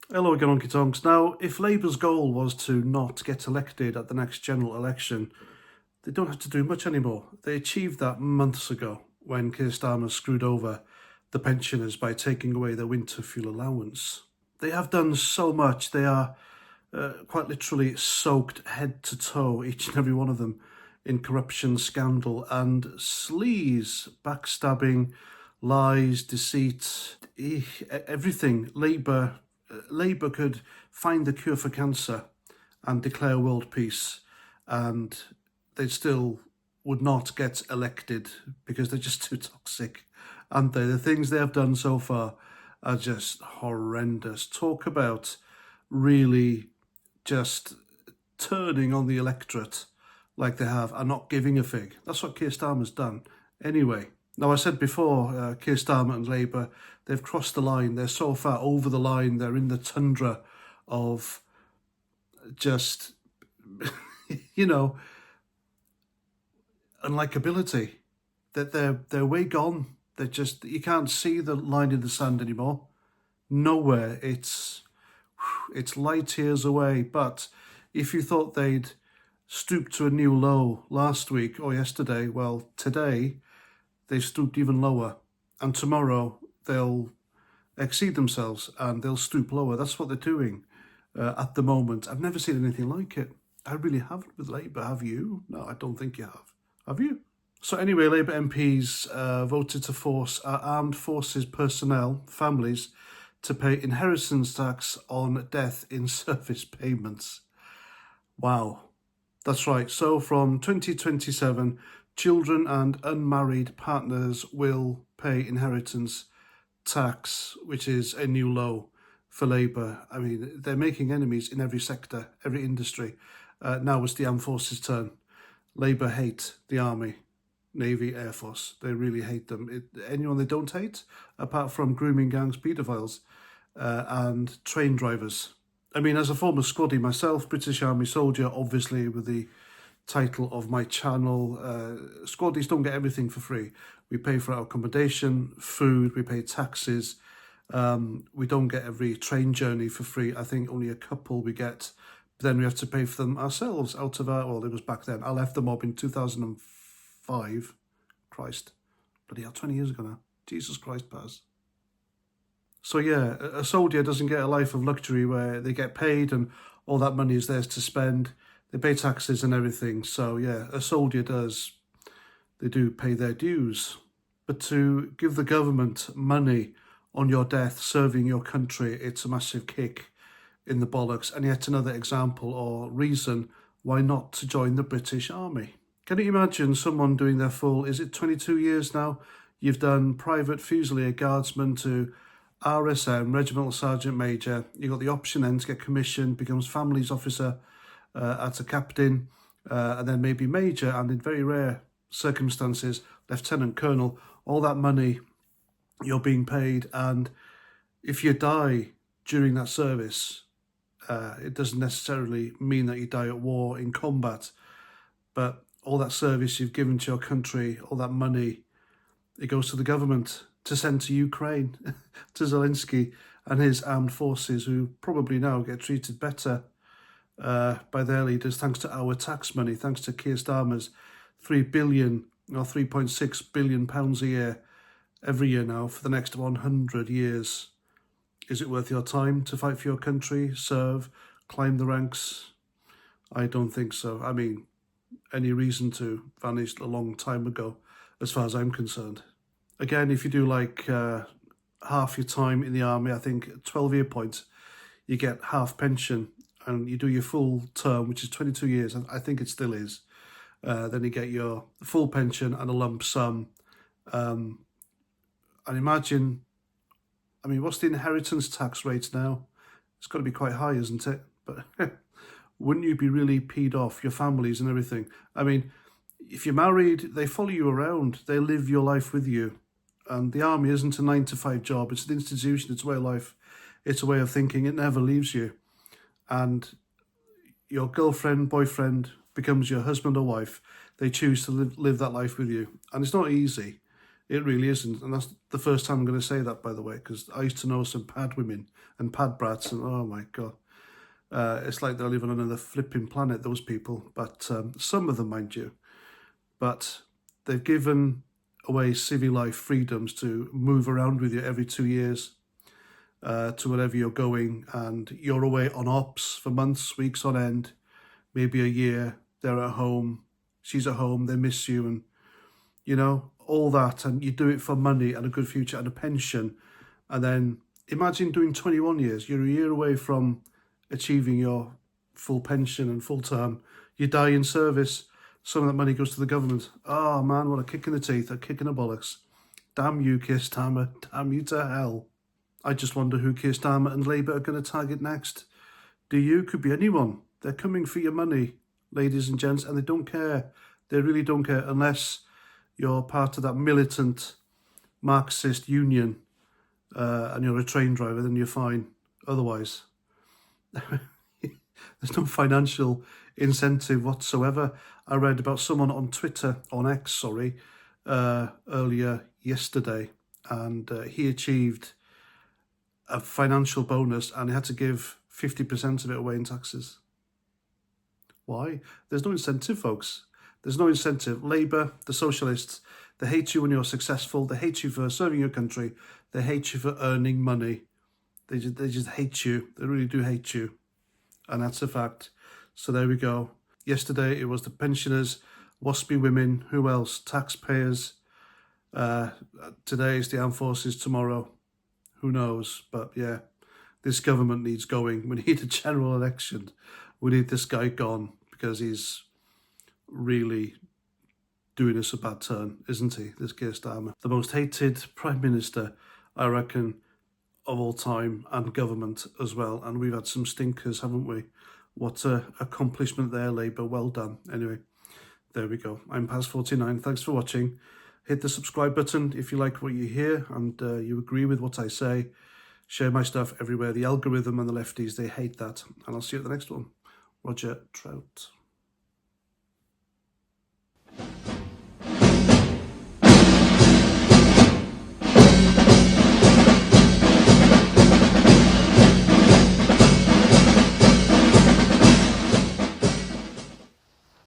Hello again, Honky Tonks. Now, if Labour's goal was to not get elected at the next general election, they don't have to do much anymore. They achieved that months ago when Keir Starmer screwed over the pensioners by taking away their winter fuel allowance. They have done so much. They are quite literally soaked head to toe, each and every one of them, in corruption, scandal, and sleaze, backstabbing, lies, deceit, everything. Labour could find the cure for cancer and declare world peace, and they still would not get elected because they're just too toxic, aren't they? The things they have done so far are just horrendous. Talk about really just turning on the electorate like they have and not giving a fig. That's what Keir Starmer's done. Anyway, now I said before, Keir Starmer and Labour, they've crossed the line. They're so far over the line. They're in the tundra of just, you know, unlikability. That they're way gone. They're just, you can't see the line in the sand anymore. Nowhere. It's light years away. But if you thought they'd stooped to a new low last week or yesterday, well, today they've stooped even lower. And tomorrow they'll exceed themselves and they'll stoop lower. That's what they're doing at the moment. I've never seen anything like it. I really haven't with Labour. Have you? No, I don't think you have. Have you? So anyway, Labour MPs voted to force our armed forces personnel, families, to pay inheritance tax on death in service payments. Wow. That's right. So from 2027, children and unmarried partners will pay inheritance tax, which is a new low for Labour. I mean, they're making enemies in every sector, every industry. Now it's the armed forces' turn. Labour hate the army, Navy, Air Force. They really hate them. Anyone they don't hate, apart from grooming gangs, paedophiles, and train drivers. I mean, as a former squaddy myself, British Army soldier, obviously with the title of my channel, squaddies don't get everything for free. We pay for our accommodation, food, we pay taxes. We don't get every train journey for free. I think only a couple we get. But then we have to pay for them ourselves out of our, well, it was back then. I left the mob in 2005. Christ. Bloody hell, 20 years ago now. Jesus Christ, Paz. So yeah, a soldier doesn't get a life of luxury where they get paid and all that money is theirs to spend. They pay taxes and everything. So yeah, a soldier does. They do pay their dues. But to give the government money on your death, serving your country, it's a massive kick in the bollocks. And yet another example or reason why not to join the British Army. Can you imagine someone doing their full, is it 22 years now? You've done Private Fusilier Guardsman to RSM, Regimental Sergeant Major. You got the option then to get commissioned, becomes Families Officer at a Captain, and then maybe Major, and in very rare circumstances, Lieutenant Colonel. All that money you're being paid, and if you die during that service, it doesn't necessarily mean that you die at war in combat, but all that service you've given to your country, all that money, it goes to the government to send to Ukraine, to Zelensky and his armed forces, who probably now get treated better by their leaders thanks to our tax money, thanks to Keir Starmer's 3 billion or 3.6 billion pounds a year, every year now for the next 100 years. Is it worth your time to fight for your country, serve, climb the ranks? I don't think so. I mean, any reason to vanished a long time ago, as far as I'm concerned. Again, if you do like half your time in the army, I think 12-year point, you get half pension, and you do your full term, which is 22 years, and I think it still is. Then you get your full pension and a lump sum. And imagine, I mean, what's the inheritance tax rate now? It's got to be quite high, isn't it? But wouldn't you be really peed off, your families and everything? I mean, if you're married, they follow you around. They live your life with you. And the army isn't a 9-to-5 job. It's an institution. It's a way of life. It's a way of thinking. It never leaves you. And your girlfriend, boyfriend becomes your husband or wife. They choose to live that life with you. And it's not easy. It really isn't. And that's the first time I'm going to say that, by the way, because I used to know some pad women and pad brats, and oh my God. It's like they're living on another flipping planet, those people. But some of them, mind you. But they've given away civil life freedoms to move around with you every 2 years to wherever you're going. And you're away on ops for months, weeks on end, maybe a year. They're at home. She's at home. They miss you. And, you know, all that. And you do it for money and a good future and a pension. And then imagine doing 21 years. You're a year away from achieving your full pension and full term. You die in service. Some of that money goes to the government. Oh man, what a kick in the teeth, a kick in the bollocks. Damn you, Keir Starmer. Damn you to hell. I just wonder who Keir Starmer and Labour are going to target next. Do you? Could be anyone. They're coming for your money, ladies and gents, and they don't care. They really don't care unless you're part of that militant Marxist union and you're a train driver, then you're fine. Otherwise, there's no financial incentive whatsoever. I read about someone on Twitter, on X, sorry, earlier yesterday, and he achieved a financial bonus and he had to give 50% of it away in taxes. Why? There's no incentive, folks. There's no incentive. Labour, the socialists, they hate you when you're successful. They hate you for serving your country. They hate you for earning money. They just hate you. They really do hate you. And that's a fact. So there we go. Yesterday it was the pensioners, waspy women, who else? Taxpayers. Today is the armed forces, tomorrow. Who knows? But yeah, this government needs going. We need a general election. We need this guy gone because he's really doing us a bad turn, isn't he? This Keir Starmer. The most hated Prime Minister, I reckon, of all time, and government as well. And we've had some stinkers, haven't we? What a accomplishment there, Labour. Well done. Anyway, there we go. I'm Paz49. Thanks for watching. Hit the subscribe button if you like what you hear and you agree with what I say. Share my stuff everywhere. The algorithm and the lefties, they hate that. And I'll see you at the next one. Roger Trout.